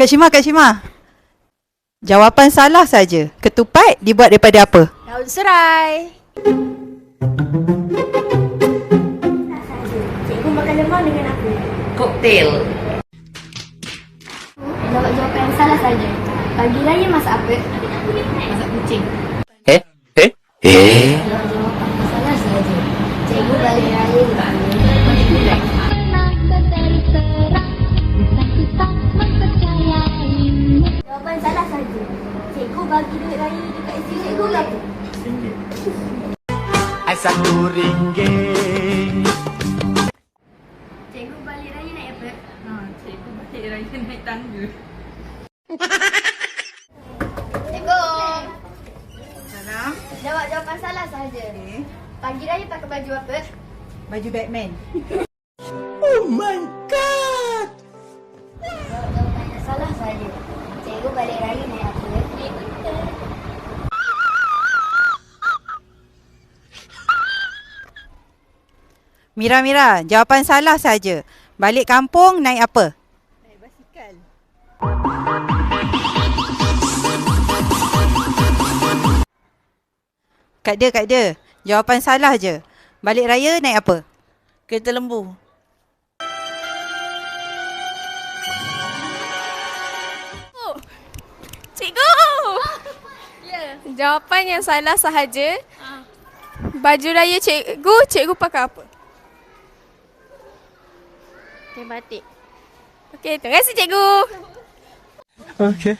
Kak Shima. Jawapan salah saja. Ketupat dibuat daripada apa? Daun serai. Cikgu makan lemang dengan apa? Koktail. Jawab jawapan yang salah saja. Pagi raya masak apa? Masak kucing. Jawab jawapan yang salah saja. Cikgu balik raya dengan apa? Jawapan salah saja. Cikgu bagi duit raya dekat isteri cikgu ke apa? RM1. Cikgu balik raya naik apa? Cikgu balik raya naik tangga. Cikgu. Salah. Jawab jawapan salah saja. Pagi raya pakai baju apa? Baju Batman. Oh my god! Jawab jawapan yang salah saja. Cikgu balik raya naik apa? Mira, jawapan salah saja. Balik kampung naik apa? Naik basikal. Kak Dia. Jawapan salah je. Balik raya naik apa? Kereta lembu. Cikgu! Jawapan yang salah sahaja. Baju raya cikgu pakai apa? Okay, batik. Okey, terima kasih cikgu. Okay.